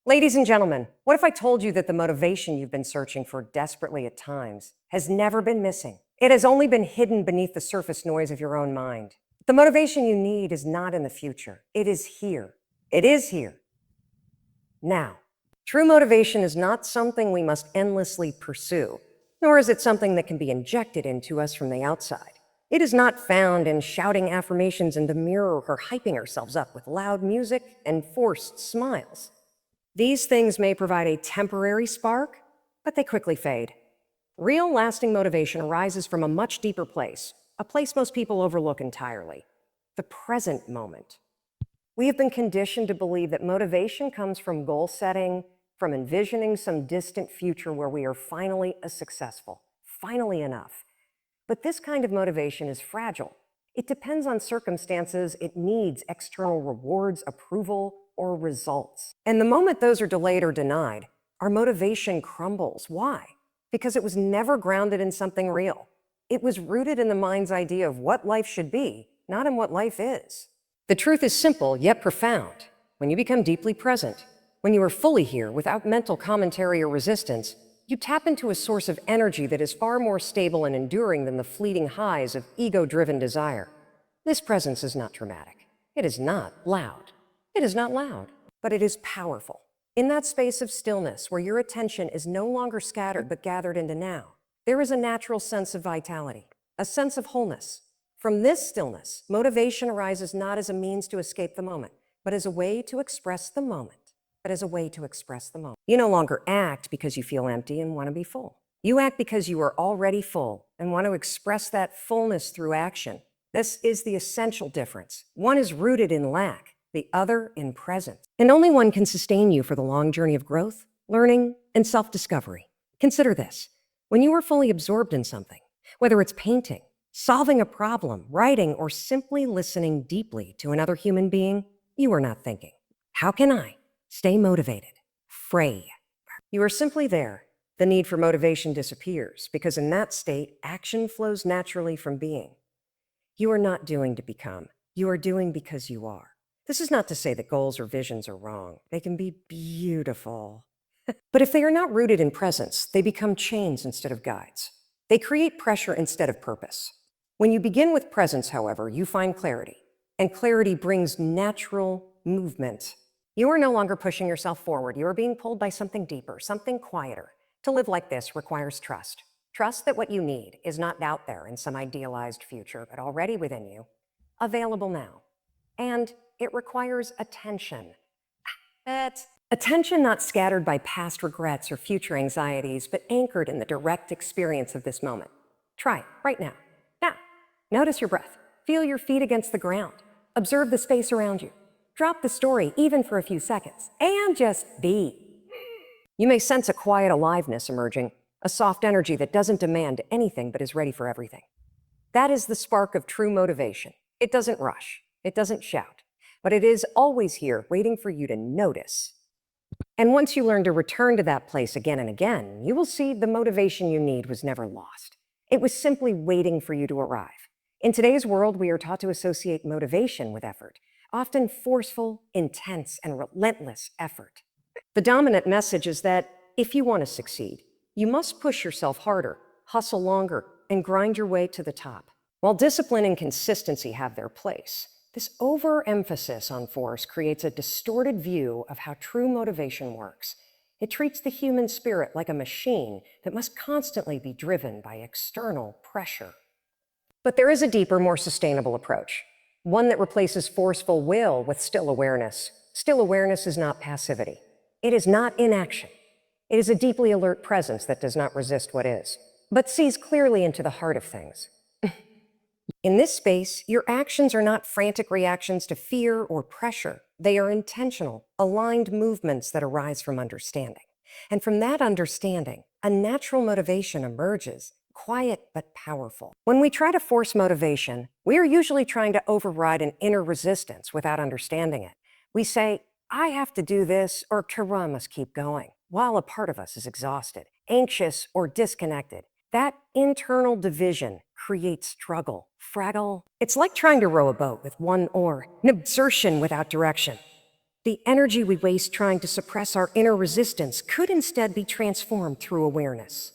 Ladies and gentlemen, what if I told you that the motivation you've been searching for desperately at times has never been missing? It has only been hidden beneath the surface noise of your own mind. The motivation you need is not in the future. It is here. It is here. Now. True motivation is not something we must endlessly pursue, nor is it something that can be injected into us from the outside. It is not found in shouting affirmations in the mirror or hyping ourselves up with loud music and forced smiles. These things may provide a temporary spark, but they quickly fade. Real, lasting motivation arises from a much deeper place, a place most people overlook entirely: the present moment. We have been conditioned to believe that motivation comes from goal setting, from envisioning some distant future where we are finally successful, finally enough. But this kind of motivation is fragile. It depends on circumstances. It needs external rewards, approval, or results. And the moment those are delayed or denied, our motivation crumbles. Why? Because it was never grounded in something real. It was rooted in the mind's idea of what life should be, not in what life is. The truth is simple, yet profound. When you become deeply present, when you are fully here without mental commentary or resistance, you tap into a source of energy that is far more stable and enduring than the fleeting highs of ego-driven desire. This presence is not dramatic. It is not loud. It is not loud, but it is powerful. In that space of stillness where your attention is no longer scattered but gathered into now, there is a natural sense of vitality, a sense of wholeness. From this stillness, motivation arises not as a means to escape the moment, but as a way to express the moment. You no longer act because you feel empty and want to be full. You act because you are already full and want to express that fullness through action. This is the essential difference. One is rooted in lack, the other in presence. And only one can sustain you for the long journey of growth, learning, and self-discovery. Consider this. When you are fully absorbed in something, whether it's painting, solving a problem, writing, or simply listening deeply to another human being, you are not thinking, how can I stay motivated? Frey. You are simply there. The need for motivation disappears because in that state, action flows naturally from being. You are not doing to become. You are doing because you are. This is not to say that goals or visions are wrong. They can be beautiful. But if they are not rooted in presence, they become chains instead of guides. They create pressure instead of purpose. When you begin with presence, however, you find clarity, and clarity brings natural movement. You are no longer pushing yourself forward. You are being pulled by something deeper, something quieter. To live like this requires trust. Trust that what you need is not out there in some idealized future, but already within you, available now. And it requires attention. Attention not scattered by past regrets or future anxieties, but anchored in the direct experience of this moment. Try it right now. Now, notice your breath. Feel your feet against the ground. Observe the space around you. Drop the story even for a few seconds, and just be. You may sense a quiet aliveness emerging, a soft energy that doesn't demand anything but is ready for everything. That is the spark of true motivation. It doesn't rush, it doesn't shout, but it is always here waiting for you to notice. And once you learn to return to that place again and again, you will see the motivation you need was never lost. It was simply waiting for you to arrive. In today's world, we are taught to associate motivation with effort, often forceful, intense, and relentless effort. The dominant message is that if you want to succeed, you must push yourself harder, hustle longer, and grind your way to the top. While discipline and consistency have their place, this overemphasis on force creates a distorted view of how true motivation works. It treats the human spirit like a machine that must constantly be driven by external pressure. But there is a deeper, more sustainable approach. One that replaces forceful will with still awareness. Still awareness is not passivity. It is not inaction. It is a deeply alert presence that does not resist what is, but sees clearly into the heart of things. In this space, your actions are not frantic reactions to fear or pressure. They are intentional, aligned movements that arise from understanding. And from that understanding, a natural motivation emerges, quiet but powerful. When we try to force motivation, we are usually trying to override an inner resistance without understanding it. We say, I have to do this, or Kara must keep going, while a part of us is exhausted, anxious, or disconnected. That internal division creates struggle, fragile. It's like trying to row a boat with one oar, an exertion without direction. The energy we waste trying to suppress our inner resistance could instead be transformed through awareness.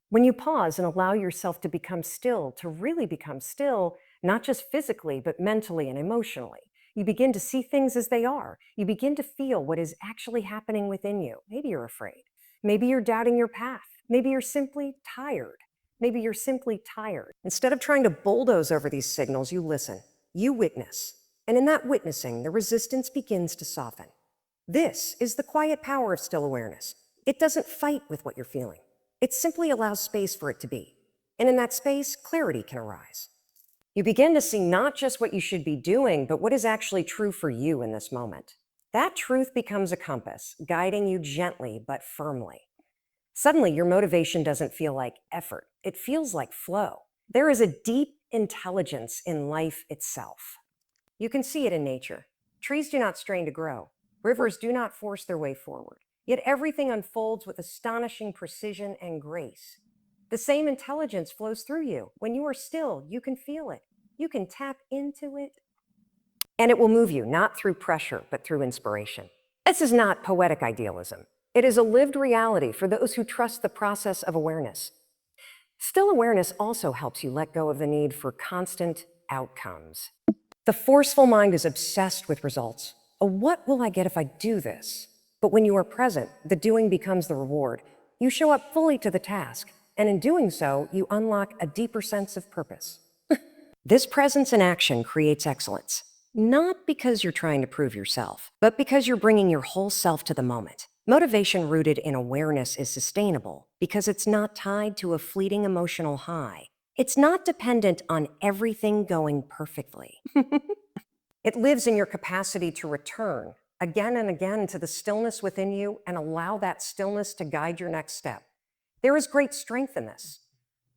When you pause and allow yourself to become still, to really become still, not just physically, but mentally and emotionally, you begin to see things as they are. You begin to feel what is actually happening within you. Maybe you're afraid. Maybe you're doubting your path. Maybe you're simply tired. Maybe you're simply tired. Instead of trying to bulldoze over these signals, you listen, you witness. And in that witnessing, the resistance begins to soften. This is the quiet power of still awareness. It doesn't fight with what you're feeling. It simply allows space for it to be. And in that space, clarity can arise. You begin to see not just what you should be doing, but what is actually true for you in this moment. That truth becomes a compass, guiding you gently but firmly. Suddenly, your motivation doesn't feel like effort. It feels like flow. There is a deep intelligence in life itself. You can see it in nature. Trees do not strain to grow. Rivers do not force their way forward. Yet everything unfolds with astonishing precision and grace. The same intelligence flows through you. When you are still, you can feel it. You can tap into it. And it will move you, not through pressure, but through inspiration. This is not poetic idealism. It is a lived reality for those who trust the process of awareness. Still awareness also helps you let go of the need for constant outcomes. The forceful mind is obsessed with results. What will I get if I do this? But when you are present, the doing becomes the reward. You show up fully to the task, and in doing so, you unlock a deeper sense of purpose. This presence in action creates excellence, not because you're trying to prove yourself, but because you're bringing your whole self to the moment. Motivation rooted in awareness is sustainable because it's not tied to a fleeting emotional high. It's not dependent on everything going perfectly. It lives in your capacity to return again and again to the stillness within you and allow that stillness to guide your next step. There is great strength in this,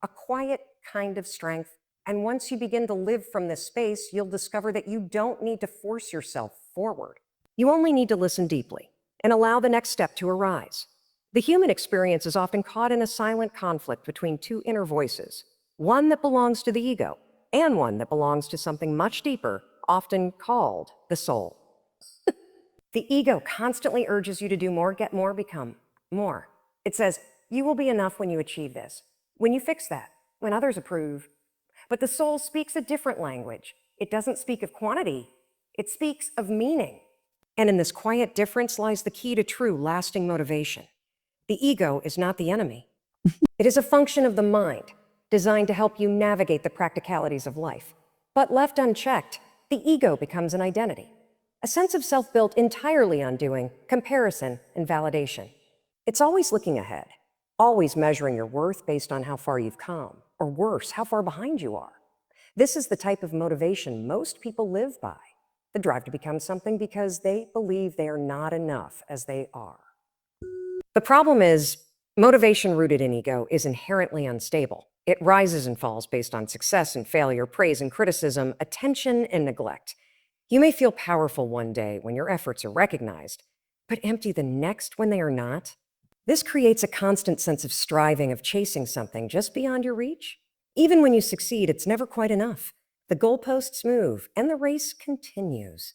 a quiet kind of strength. And once you begin to live from this space, you'll discover that you don't need to force yourself forward. You only need to listen deeply and allow the next step to arise. The human experience is often caught in a silent conflict between two inner voices, one that belongs to the ego and one that belongs to something much deeper, often called the soul. The ego constantly urges you to do more, get more, become more. It says, you will be enough when you achieve this, when you fix that, when others approve. But the soul speaks a different language. It doesn't speak of quantity. It speaks of meaning. And in this quiet difference lies the key to true, lasting motivation. The ego is not the enemy. It is a function of the mind, designed to help you navigate the practicalities of life. But left unchecked, the ego becomes an identity, a sense of self built entirely on doing, comparison, and validation. It's always looking ahead, always measuring your worth based on how far you've come, or worse, how far behind you are. This is the type of motivation most people live by, the drive to become something because they believe they are not enough as they are. The problem is, motivation rooted in ego is inherently unstable. It rises and falls based on success and failure, praise and criticism, attention and neglect. You may feel powerful one day when your efforts are recognized, but empty the next when they are not. This creates a constant sense of striving, of chasing something just beyond your reach. Even when you succeed, it's never quite enough. The goalposts move and the race continues.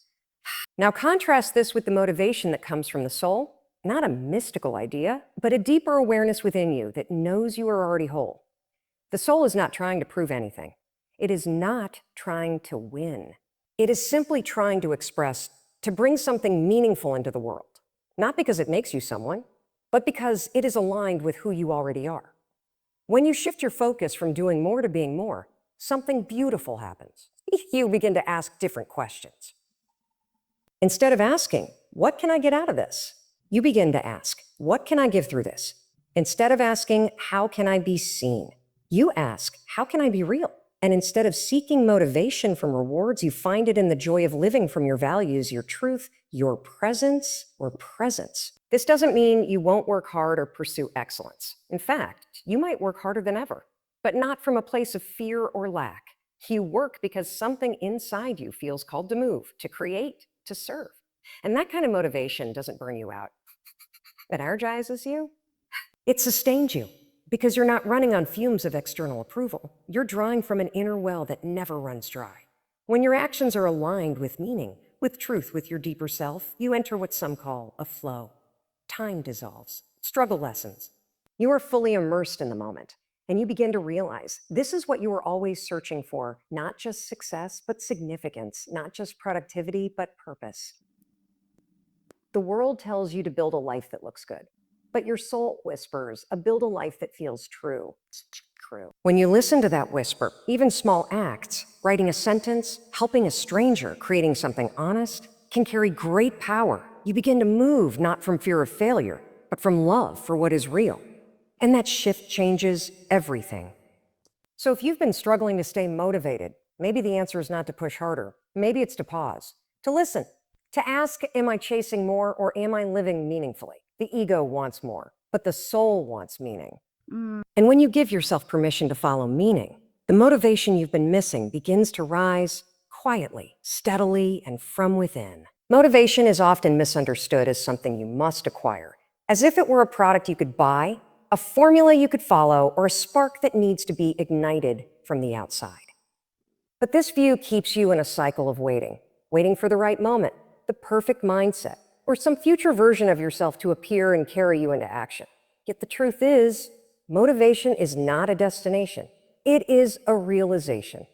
Now contrast this with the motivation that comes from the soul, not a mystical idea, but a deeper awareness within you that knows you are already whole. The soul is not trying to prove anything. It is not trying to win. It is simply trying to express, to bring something meaningful into the world. Not because it makes you someone, but because it is aligned with who you already are. When you shift your focus from doing more to being more, something beautiful happens. You begin to ask different questions. Instead of asking, what can I get out of this? You begin to ask, what can I give through this? Instead of asking, how can I be seen? You ask, how can I be real? And instead of seeking motivation from rewards, you find it in the joy of living from your values, your truth, your presence, or presence. This doesn't mean you won't work hard or pursue excellence. In fact, you might work harder than ever, but not from a place of fear or lack. You work because something inside you feels called to move, to create, to serve. And that kind of motivation doesn't burn you out. It energizes you. It sustains you because you're not running on fumes of external approval. You're drawing from an inner well that never runs dry. When your actions are aligned with meaning, with truth, with your deeper self, you enter what some call a flow. Time dissolves, struggle lessens. You are fully immersed in the moment, and you begin to realize this is what you were always searching for, not just success, but significance, not just productivity, but purpose. The world tells you to build a life that looks good, but your soul whispers, build a life that feels true. It's true. When you listen to that whisper, even small acts, writing a sentence, helping a stranger, creating something honest, can carry great power. You begin to move not from fear of failure, but from love for what is real. And that shift changes everything. So if you've been struggling to stay motivated, maybe the answer is not to push harder. Maybe it's to pause, to listen, to ask, am I chasing more or am I living meaningfully? The ego wants more, but the soul wants meaning. And when you give yourself permission to follow meaning, the motivation you've been missing begins to rise quietly, steadily, and from within. Motivation is often misunderstood as something you must acquire, as if it were a product you could buy, a formula you could follow, or a spark that needs to be ignited from the outside. But this view keeps you in a cycle of waiting for the right moment, the perfect mindset, or some future version of yourself to appear and carry you into action. Yet the truth is, motivation is not a destination. It is a realization.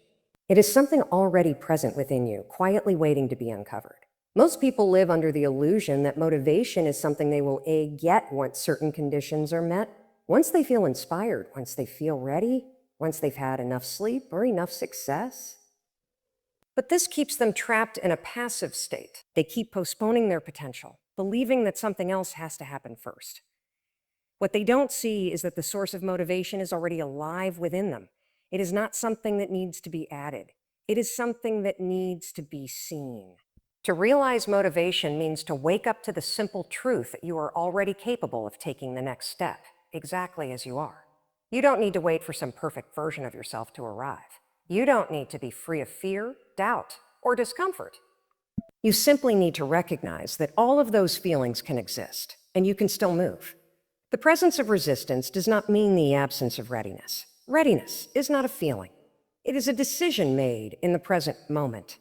It is something already present within you, quietly waiting to be uncovered. Most people live under the illusion that motivation is something they will get once certain conditions are met, once they feel inspired, once they feel ready, once they've had enough sleep or enough success. But this keeps them trapped in a passive state. They keep postponing their potential, believing that something else has to happen first. What they don't see is that the source of motivation is already alive within them. It is not something that needs to be added. It is something that needs to be seen. To realize motivation means to wake up to the simple truth that you are already capable of taking the next step, exactly as you are. You don't need to wait for some perfect version of yourself to arrive. You don't need to be free of fear, doubt, or discomfort. You simply need to recognize that all of those feelings can exist, and you can still move. The presence of resistance does not mean the absence of readiness. Readiness is not a feeling. It is a decision made in the present moment.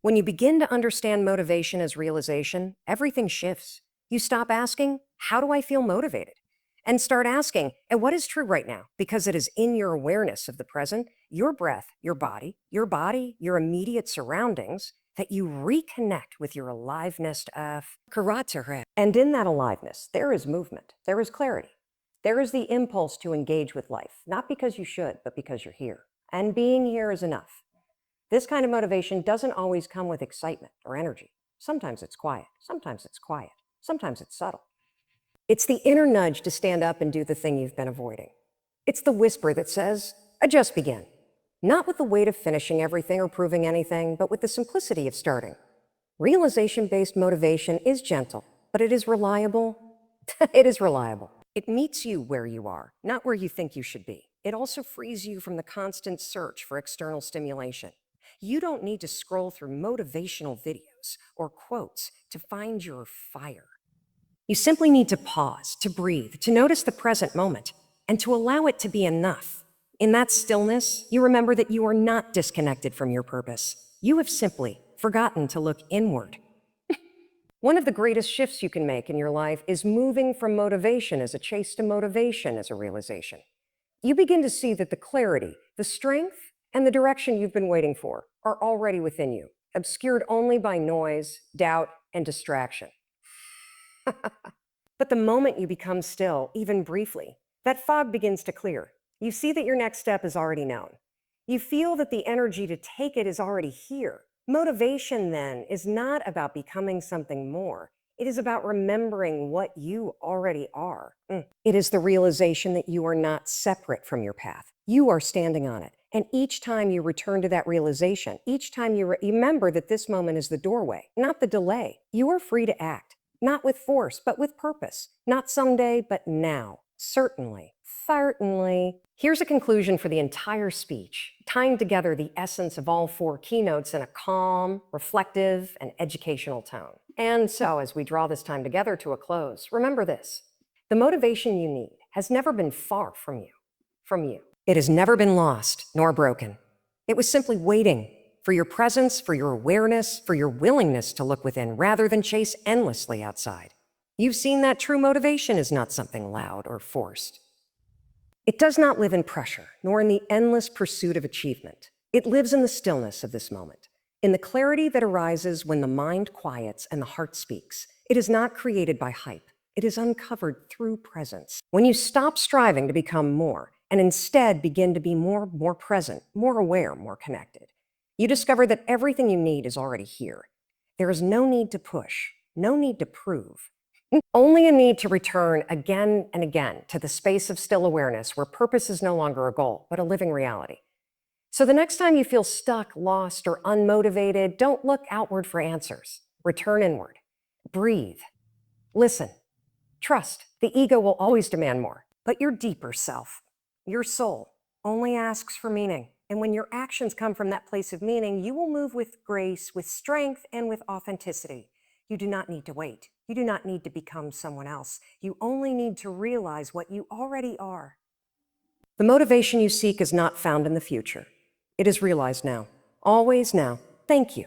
When you begin to understand motivation as realization, everything shifts. You stop asking, how do I feel motivated? And start asking, and what is true right now? Because it is in your awareness of the present, your breath, your body, your immediate surroundings, that you reconnect with your aliveness of karatare. And in that aliveness, there is movement, there is clarity. There is the impulse to engage with life, not because you should, but because you're here. And being here is enough. This kind of motivation doesn't always come with excitement or energy. Sometimes it's quiet, sometimes it's subtle. It's the inner nudge to stand up and do the thing you've been avoiding. It's the whisper that says, I just begin. Not with the weight of finishing everything or proving anything, but with the simplicity of starting. Realization-based motivation is gentle, but it is reliable. It is reliable. It meets you where you are, not where you think you should be. It also frees you from the constant search for external stimulation. You don't need to scroll through motivational videos or quotes to find your fire. You simply need to pause, to breathe, to notice the present moment, and to allow it to be enough. In that stillness, you remember that you are not disconnected from your purpose. You have simply forgotten to look inward. One of the greatest shifts you can make in your life is moving from motivation as a chase to motivation as a realization. You begin to see that the clarity, the strength, and the direction you've been waiting for are already within you, obscured only by noise, doubt, and distraction. But the moment you become still, even briefly, that fog begins to clear. You see that your next step is already known. You feel that the energy to take it is already here. Motivation, then, is not about becoming something more. It is about remembering what you already are. It is the realization that you are not separate from your path. You are standing on it. And each time you return to that realization, each time you remember that this moment is the doorway, not the delay, you are free to act. Not with force, but with purpose. Not someday, but now. Certainly. Here's a conclusion for the entire speech, tying together the essence of all four keynotes in a calm, reflective, and educational tone. And so, as we draw this time together to a close, remember this. The motivation you need has never been far from you. It has never been lost nor broken. It was simply waiting for your presence, for your awareness, for your willingness to look within rather than chase endlessly outside. You've seen that true motivation is not something loud or forced. It does not live in pressure, nor in the endless pursuit of achievement. It lives in the stillness of this moment, in the clarity that arises when the mind quiets and the heart speaks. It is not created by hype. It is uncovered through presence. When you stop striving to become more and instead begin to be more present, more aware, more connected, you discover that everything you need is already here. There is no need to push, no need to prove. Only a need to return again and again to the space of still awareness where purpose is no longer a goal, but a living reality. So the next time you feel stuck, lost, or unmotivated, don't look outward for answers. Return inward. Breathe. Listen. Trust. The ego will always demand more, but your deeper self, your soul, only asks for meaning. And when your actions come from that place of meaning, you will move with grace, with strength, and with authenticity. You do not need to wait. You do not need to become someone else. You only need to realize what you already are. The motivation you seek is not found in the future. It is realized now, always now. Thank you.